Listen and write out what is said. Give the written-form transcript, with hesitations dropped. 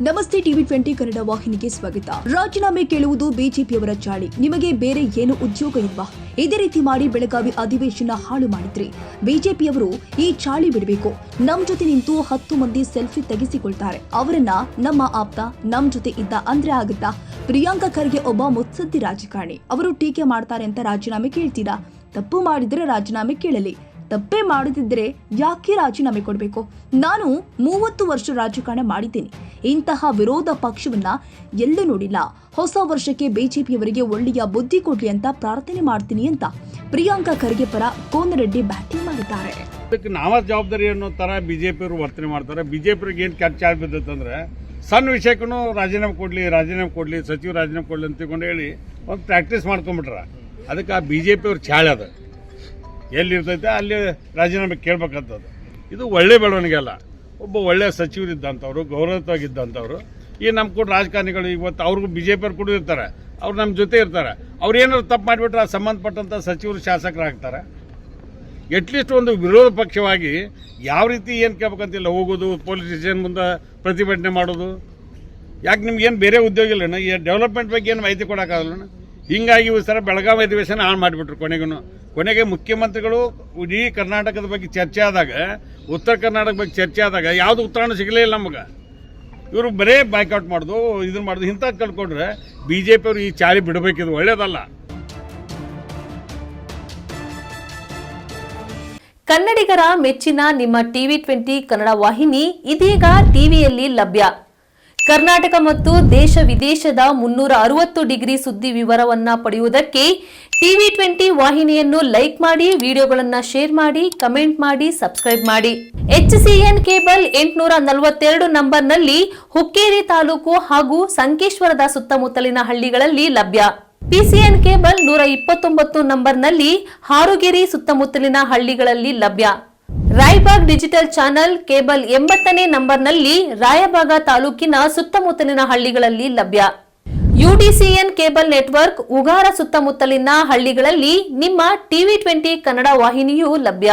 ನಮಸ್ತೆ ಟಿವಿ 20 ಕನ್ನಡ ವಾಹಿನಿಗೆ ಸ್ವಾಗತ. ರಾಜೀನಾಮೆ ಕೇಳುವುದು ಬಿಜೆಪಿಯವರ ಚಾಳಿ. ನಿಮಗೆ ಬೇರೆ ಏನು ಉದ್ಯೋಗ ಇಲ್ವಾ? ಇದೇ ರೀತಿ ಮಾಡಿ ಬೆಳಗಾವಿ ಅಧಿವೇಶನ ಹಾಳು ಮಾಡಿದ್ರಿ. ಬಿಜೆಪಿಯವರು ಈ ಚಾಳಿ ಬಿಡಬೇಕು. ನಮ್ ಜೊತೆ ನಿಂತು 10 ಮಂದಿ ಸೆಲ್ಫಿ ತೆಗೆಸಿಕೊಳ್ತಾರೆ. ಅವರನ್ನ ನಮ್ಮ ಆಪ್ತ ನಮ್ ಜೊತೆ ಇದ್ದ ಅಂದ್ರೆ ಆಗುತ್ತಾ? ಪ್ರಿಯಾಂಕಾ ಖರ್ಗೆ ಒಬ್ಬ ಮುತ್ಸದ್ದಿ ರಾಜಕಾರಣಿ. ಅವರು ಟೀಕೆ ಮಾಡ್ತಾರೆ ಅಂತ ರಾಜೀನಾಮೆ ಕೇಳ್ತೀರಾ? ತಪ್ಪು ಮಾಡಿದ್ರೆ ರಾಜೀನಾಮೆ ಕೇಳಲಿ. ತಪ್ಪೇ ಮಾಡುತ್ತಿದ್ದರೆ ಯಾಕೆ ರಾಜೀನಾಮೆ ಕೊಡಬೇಕು? ನಾನು 30 ವರ್ಷ ರಾಜಕಾರಣ ಮಾಡಿದ್ದೀನಿ. ಇಂತಹ ವಿರೋಧ ಪಕ್ಷವನ್ನ ಎಲ್ಲೂ ನೋಡಿಲ್ಲ. ಹೊಸ ವರ್ಷಕ್ಕೆ ಬಿಜೆಪಿಯವರಿಗೆ ಒಳ್ಳೆಯ ಬುದ್ಧಿ ಕೊಡ್ಲಿ ಅಂತ ಪ್ರಾರ್ಥನೆ ಮಾಡ್ತೀನಿ ಅಂತ ಪ್ರಿಯಾಂಕಾ ಖರ್ಗೆ ಪರ ಕೋನರೆಡ್ಡಿ ಬ್ಯಾಟಿಂಗ್ ಮಾಡಿದ್ದಾರೆ. ಇದಕ್ಕೆ ನಾವ ಜವಾಬ್ದಾರಿ ಅನ್ನೋ ತರ ಬಿಜೆಪಿಯವರು ವರ್ತನೆ ಮಾಡ್ತಾರೆ. ಬಿಜೆಪಿಗೆ ಏನ್ ಕೆಟ್ಟ ಚಾಲ್ ಬಿದ್ದತ್ತಂದ್ರೆ ಸಣ್ಣ ವಿಷಯಕ್ಕೂ ರಾಜೀನಾಮೆ ಕೊಡ್ಲಿ ಸಚಿವ ರಾಜೀನಾಮೆ ಕೊಡ್ಲಿ ಅಂತ ತಿಳ್ಕೊಂಡು ಹೇಳಿ ಒಂದು ಪ್ರಾಕ್ಟೀಸ್ ಮಾಡ್ಕೊಂಡ್ಬಿಟ್ರ. ಅದಕ್ಕೆ ಆ ಬಿಜೆಪಿಯವ್ರ ಚಾಳೆ ಅದ ಎಲ್ಲಿರ್ತೈತೆ ಅಲ್ಲಿ ರಾಜೀನಾಮೆ ಕೇಳ್ಬೇಕಂತದ್ದು. ಇದು ಒಳ್ಳೆ ಬೆಳವಣಿಗೆ ಅಲ್ಲ. ಒಬ್ಬ ಒಳ್ಳೆ ಸಚಿವರಿದ್ದಂಥವ್ರು, ಗೌರವವಾಗಿದ್ದಂಥವ್ರು ಈ ನಮ್ಮ ಕೂಡ ರಾಜಕಾರಣಿಗಳು ಇವತ್ತು ಅವ್ರಿಗೂ ಬಿಜೆಪಿಯವ್ರು ಕೂಡ ಇರ್ತಾರೆ, ಅವ್ರು ನಮ್ಮ ಜೊತೆ ಇರ್ತಾರೆ. ಅವ್ರು ಏನಾದ್ರು ತಪ್ಪು ಮಾಡಿಬಿಟ್ರೆ ಸಂಬಂಧಪಟ್ಟಂಥ ಸಚಿವರು ಶಾಸಕರಾಗ್ತಾರೆ. ಅಟ್ಲೀಸ್ಟ್ ಒಂದು ವಿರೋಧ ಪಕ್ಷವಾಗಿ ಯಾವ ರೀತಿ ಏನು ಕೇಳ್ಬೇಕಂತಿಲ್ಲ, ಹೋಗೋದು ಪೊಲೀಸ್ ಸ್ಟೇಷನ್ ಮುಂದೆ ಪ್ರತಿಭಟನೆ ಮಾಡೋದು. ಯಾಕೆ ನಿಮ್ಗೇನು ಬೇರೆ ಉದ್ಯೋಗ ಇಲ್ಲ? ಈ ಡೆವಲಪ್ಮೆಂಟ್ ಬಗ್ಗೆ ಏನು ಮಾಹಿತಿ ಕೊಡೋಕ್ಕಾಗಲ್ಲ. ಹಿಂಗಾಗಿ ಸರ ಬೆಳಗಾವಿ ಅಧಿವೇಶನ ಹಾಳು ಮಾಡಿಬಿಟ್ರು. ಕೊನೆಗೆ ಮುಖ್ಯಮಂತ್ರಿಗಳು ಇಡೀ ಕರ್ನಾಟಕದ ಬಗ್ಗೆ ಚರ್ಚೆ ಆದಾಗ, ಉತ್ತರ ಕರ್ನಾಟಕ ಬಗ್ಗೆ ಚರ್ಚೆ ಆದಾಗ ಯಾವುದು ಉತ್ತರಾನು ಸಿಗಲೇ ಇಲ್ಲ ನಮಗೆ. ಇವರು ಬರೇ ಬಾಯ್ಕಾಟ್ ಮಾಡೋದು, ಇದನ್ನ ಮಾಡೋದು, ಇಂಥ ಕಳ್ಕೊಂಡ್ರೆ ಬಿಜೆಪಿಯವರು ಈ ಚಾಳಿ ಬಿಡಬೇಕಿದು ಒಳ್ಳೇದಲ್ಲ. ಕನ್ನಡಿಗರ ಮೆಚ್ಚಿನ ನಿಮ್ಮ ಟಿವಿ 20 ಕನ್ನಡ ವಾಹಿನಿ ಇದೀಗ ಟಿವಿಯಲ್ಲಿ ಲಭ್ಯ. ಕರ್ನಾಟಕ ಮತ್ತು ದೇಶ ವಿದೇಶದ 360 ಡಿಗ್ರಿ ಸುದ್ದಿ ವಿವರವನ್ನ ಪಡೆಯುವುದಕ್ಕೆ ಟಿವಿ 20 ವಾಹಿನಿಯನ್ನು ಲೈಕ್ ಮಾಡಿ, ವಿಡಿಯೋಗಳನ್ನು ಶೇರ್ ಮಾಡಿ, ಕಮೆಂಟ್ ಮಾಡಿ, ಸಬ್ಸ್ಕ್ರೈಬ್ ಮಾಡಿ. HCN ಕೇಬಲ್ 842 ನಂಬರ್ನಲ್ಲಿ ಹುಕ್ಕೇರಿ ತಾಲೂಕು ಹಾಗೂ ಸಂಕೇಶ್ವರದ ಸುತ್ತಮುತ್ತಲಿನ ಹಳ್ಳಿಗಳಲ್ಲಿ ಲಭ್ಯ. PCN ಕೇಬಲ್ 129 ನಂಬರ್ನಲ್ಲಿ ಹಾರುಗೆರೆ ಸುತ್ತಮುತ್ತಲಿನ ಹಳ್ಳಿಗಳಲ್ಲಿ ಲಭ್ಯ. ರಾಯಬಾಗ್ ಡಿಜಿಟಲ್ ಚಾನೆಲ್ ಕೇಬಲ್ 80ನೇ ನಂಬರ್ನಲ್ಲಿ ರಾಯಬಾಗ ತಾಲೂಕಿನ ಸುತ್ತಮುತ್ತಲಿನ ಹಳ್ಳಿಗಳಲ್ಲಿ ಲಭ್ಯ. UDCN ಕೇಬಲ್ ನೆಟ್ವರ್ಕ್ ಉಗಾರ ಸುತ್ತಮುತ್ತಲಿನ ಹಳ್ಳಿಗಳಲ್ಲಿ ನಿಮ್ಮ ಟಿವಿ 20 ಕನ್ನಡ ವಾಹಿನಿಯೂ ಲಭ್ಯ.